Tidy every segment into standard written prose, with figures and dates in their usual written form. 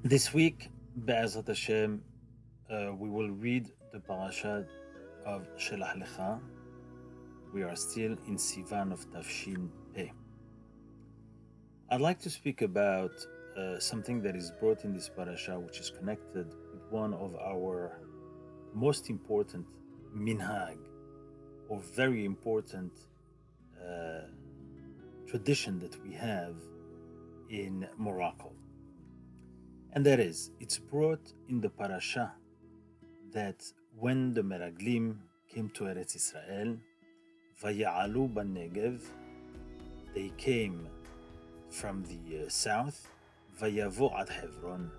This week, Be'ezat Hashem, we will read the parasha of Shelah Lecha. We are still in Sivan of Tafshin Peh. I'd like to speak about something that is brought in this parasha, which is connected with one of our most important minhag, or very important tradition that we have in Morocco. And that is, it's brought in the parasha that when the Meraglim came to Eretz Israel, Vaya'alu Negev, they came from the south, Vayavo ad Hebron.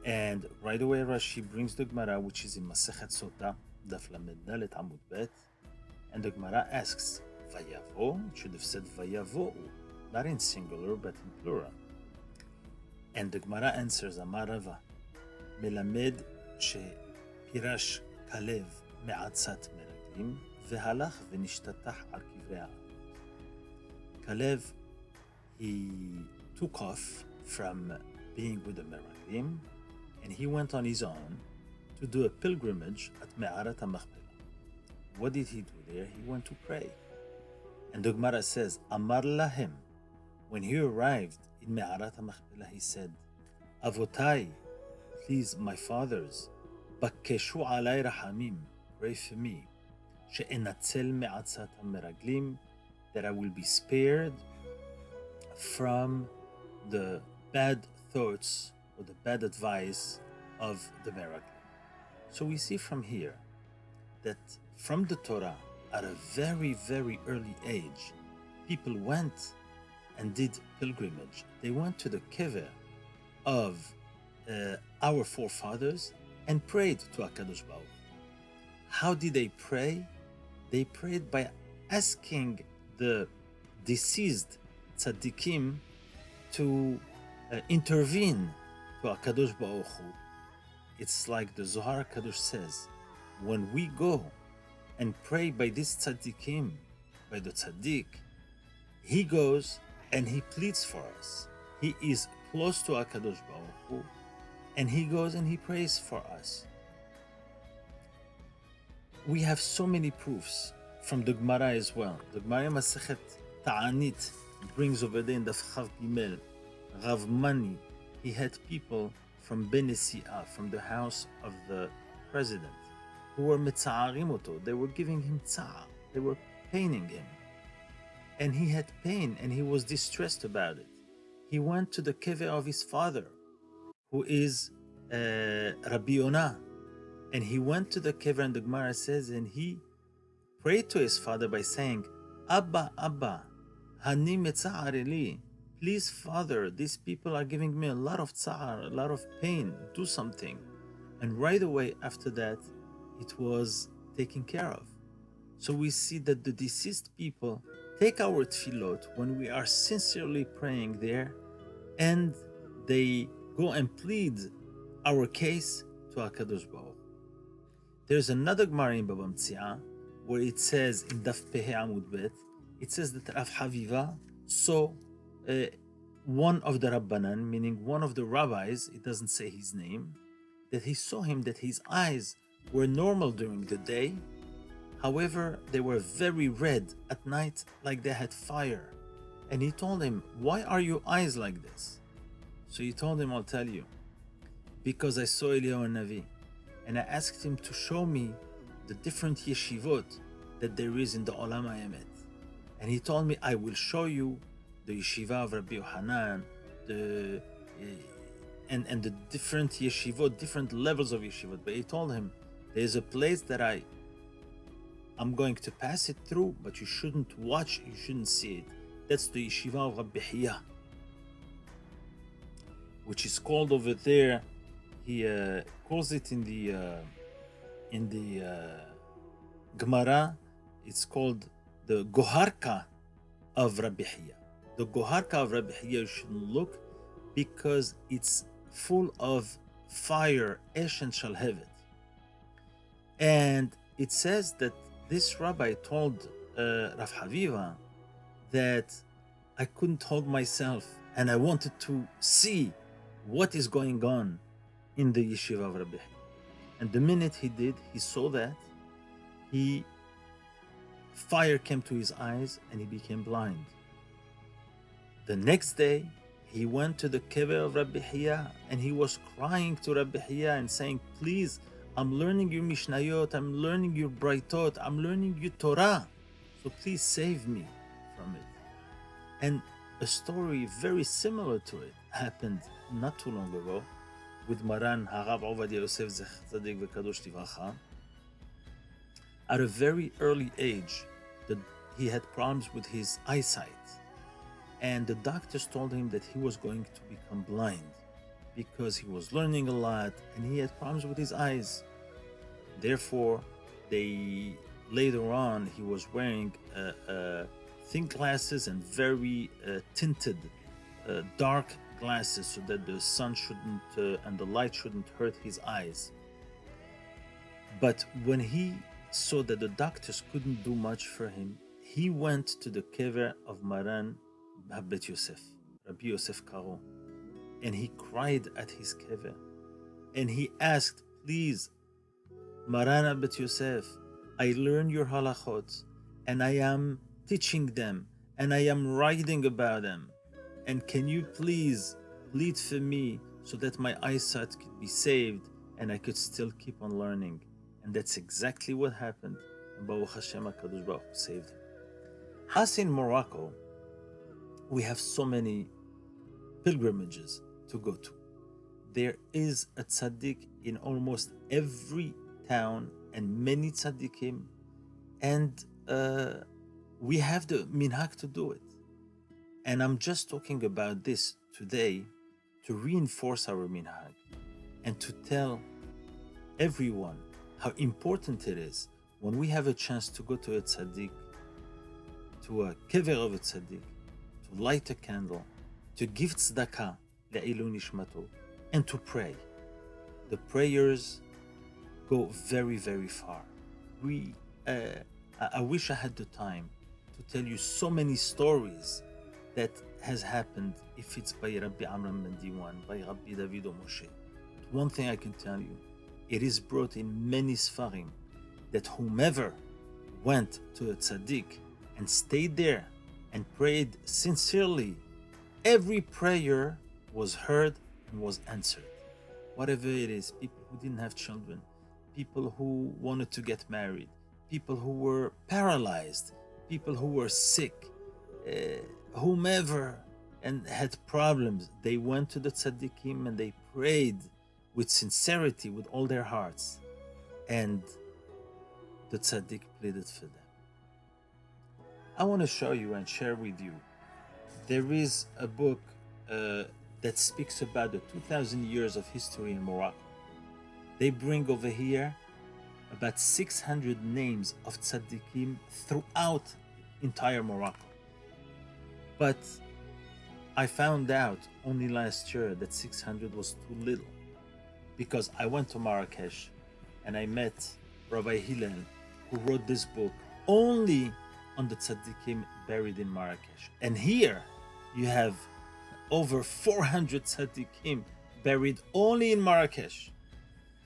And right away Rashi brings the Gemara, which is in Masechet Sota, Daf Lamed Dalet Amud Bet, and the Gemara asks, Vayavo, it should have said Vayavo, not in singular but in plural. And the Gemara answers, Amar Rava, Melamed שפירש כלב מעצת מרגלים והלך ונשתטח על קברי האבות. Kalev, he took off from being with the Meraglim and he went on his own to do a pilgrimage at Me'arat HaMachpelah. What did he do there? He went to pray. And the Gemara says, Amar Lahem, when he arrived in Me'arat HaMachpelah, he said, Avotai, please, my fathers, Bakeshu alay rahamim, pray for me, she'enatzel me'atzat ha-meraglim, that I will be spared from the bad thoughts or the bad advice of the Meraglim. So we see from here that from the Torah, at a very, very early age, people went and did pilgrimage. They went to the kever of our forefathers and prayed to HaKadosh Baruch. How did they pray? They prayed by asking the deceased Tsadikim to intervene to HaKadosh Baruch Hu. It's like the Zohar HaKadosh says, when we go and pray by this Tzadikim, by the Tzadik, he goes and he pleads for us. He is close to HaKadosh Baruch Hu, and he goes and he prays for us. We have so many proofs from the Gemara as well. The Gemara Masechet Ta'anit brings over there in the Chav Gimel, Rav Mani, he had people from Benesi'ah, from the house of the president, who were mitza'arim oto. They were giving him tza'ar. They were paining him. And he had pain and he was distressed about it. He went to the kever of his father, who is Rabbi Yonah. And he went to the kever, and the Gemara says, and he prayed to his father by saying, Abba, Abba, hani metza'areli. Please, Father, these people are giving me a lot of tza'ar, a lot of pain. Do something. And right away after that, it was taken care of. So we see that the deceased people take our tefillot when we are sincerely praying there, and they go and plead our case to HaKadosh Baruch. There's another Gemara in Baba Metzia where it says in Daf Pehe Amud Bet, it says that Rav Haviva saw one of the Rabbanan, meaning one of the rabbis, it doesn't say his name, that he saw him, that his eyes were normal during the day. However, they were very red at night, like they had fire. And he told him, why are your eyes like this? So he told him, I'll tell you. Because I saw Eliyahu Navi, and I asked him to show me the different yeshivot that there is in the Olam HaEmet. And he told me, I will show you the yeshiva of Rabbi Yohanan, and the different yeshivot, different levels of yeshivot. But he told him, there's a place that I'm going to pass it through, but you shouldn't watch, you shouldn't see it. That's the yeshiva of Abihssira, which is called over there. He calls it in the Gemara. It's called the Goharka of Abihssira. The Goharka of Abihssira, you shouldn't look because it's full of fire, Esh and Shalhevet. And it says that this rabbi told Rav Haviva that I couldn't hold myself and I wanted to see what is going on in the yeshiva of Rabbi Hiya. And the minute he did, he saw that, fire came to his eyes and he became blind. The next day, he went to the kever of Rabbi Hiya and he was crying to Rabbi Hiya and saying, please, I'm learning your Mishnayot, I'm learning your Braitot, I'm learning your Torah, so please save me from it. And a story very similar to it happened not too long ago with Maran Harav Ovadia Yosef Zecher Tzadik V'Kadosh Livracha. At a very early age, he had problems with his eyesight. And the doctors told him that he was going to become blind because he was learning a lot and he had problems with his eyes. Therefore, later on, he was wearing thin glasses and very tinted dark glasses so that the sun shouldn't and the light shouldn't hurt his eyes. But when he saw that the doctors couldn't do much for him, he went to the kever of Maran Bet Yosef, Rabbi Yosef Karo, and he cried at his kever, and he asked, please, Maran Bet Yosef, I learn your halachot, and I am teaching them, and I am writing about them, and can you please plead for me so that my eyesight could be saved and I could still keep on learning? And that's exactly what happened, and Baruch Hashem HaKadosh Baruch Hu saved him. Us in Morocco, we have so many pilgrimages to go to. There is a tzaddik in almost every town and many tzaddikim, and we have the minhag to do it. And I'm just talking about this today to reinforce our minhag and to tell everyone how important it is when we have a chance to go to a tzaddik, to a kever of a tzaddik, to light a candle, to give tzedakah le'ilu nishmato, and to pray. The prayers go very, very far. I wish I had the time to tell you so many stories that has happened, if it's by Rabbi Amram ben Diwan, by Rabbi David or Moshe. But one thing I can tell you, it is brought in many sfarim that whomever went to a tzaddik and stayed there and prayed sincerely, every prayer was heard and was answered. Whatever it is, people who didn't have children, people who wanted to get married, people who were paralyzed, people who were sick, whomever and had problems, they went to the tzaddikim and they prayed with sincerity, with all their hearts, and the tzaddik pleaded for them. I want to show you and share with you, there is a book that speaks about the 2,000 years of history in Morocco. They bring over here about 600 names of tzaddikim throughout entire Morocco. But I found out only last year that 600 was too little, because I went to Marrakesh and I met Rabbi Hillel, who wrote this book only on the tzaddikim buried in Marrakesh. And here you have over 400 tzaddikim buried only in Marrakesh.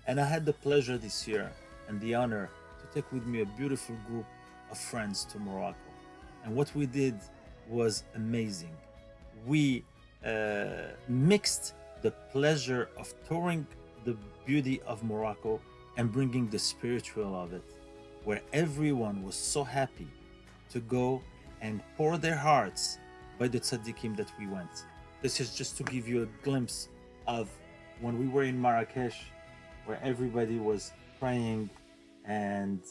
And I had the pleasure this year and the honor to take with me a beautiful group of friends to Morocco. And what we did was amazing. We mixed the pleasure of touring the beauty of Morocco and bringing the spiritual of it, where everyone was so happy to go and pour their hearts by the tzaddikim that we went. This is just to give you a glimpse of when we were in Marrakesh, where everybody was praying and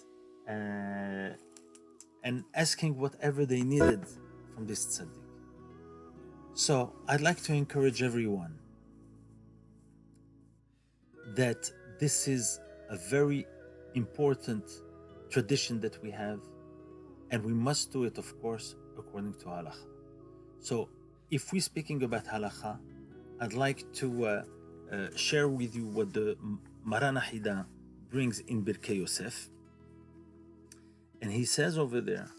asking whatever they needed from this tzaddik. So I'd like to encourage everyone that this is a very important tradition that we have, and we must do it, of course, according to halacha. So if we're speaking about halacha, I'd like to share with you what the Maran Ahida brings in Birkei Yosef. And he says over there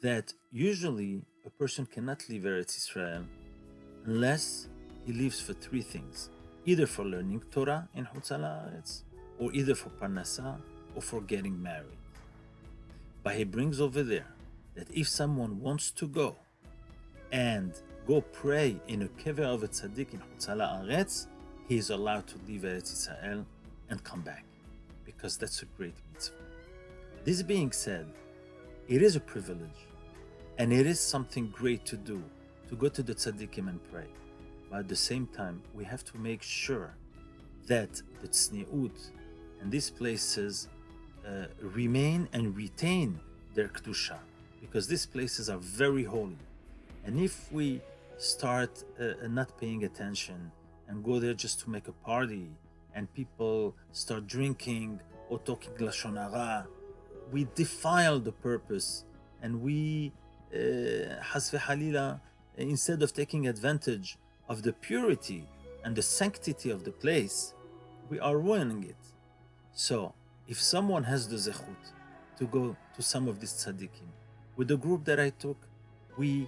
that usually a person cannot leave Eretz Israel unless he leaves for three things. either for learning Torah in Chutz La'aretz, or either for Parnasa, or for getting married. But he brings over there that if someone wants to go and go pray in a kever of a tzaddik in Chutz La'aretz, he is allowed to leave Eretz Israel and come back, because that's a great mitzvah. This being said, it is a privilege, and it is something great to do, to go to the Tsadikim and pray. But at the same time, we have to make sure that the tzniut and these places remain and retain their kedusha, because these places are very holy. And if we start not paying attention and go there just to make a party, and people start drinking or talking lashon hara, we defile the purpose, and we, has v'halila, instead of taking advantage of the purity and the sanctity of the place, we are ruining it. So, if someone has the zechut to go to some of these tzadikim, with the group that I took, we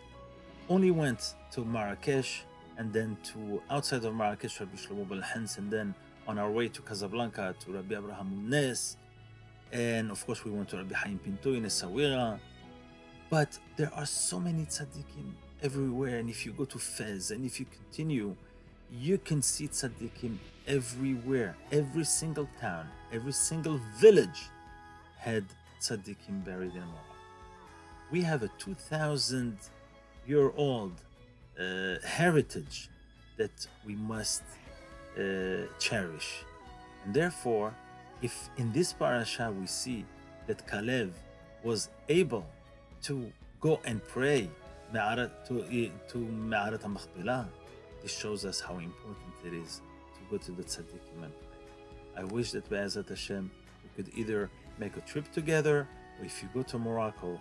only went to Marrakesh, and then to outside of Marrakesh, Rabbi Shlomo Balhans, and then on our way to Casablanca to Rabbi Abraham Unes, and of course we went to Rabbi Haim Pinto in Essaouira. But there are so many tzaddikim everywhere, and if you go to Fez, and if you continue, you can see tzaddikim everywhere. Every single town, every single village had tzaddikim buried in Morocco. We have a 2,000-year-old heritage that we must cherish. And therefore, if in this parasha we see that Kalev was able to go and pray to Me'arat HaMachpelah, this shows us how important it is to go to the Tzadikim and pray. I wish that Be'ezat Hashem we could either make a trip together, or if you go to Morocco,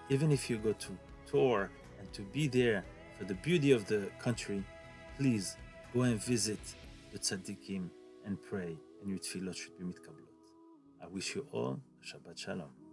even if you go to tour and to be there for the beauty of the country, please go and visit the Tzadikim and pray, and your tefillot should be mitkablot. I wish you all Shabbat Shalom.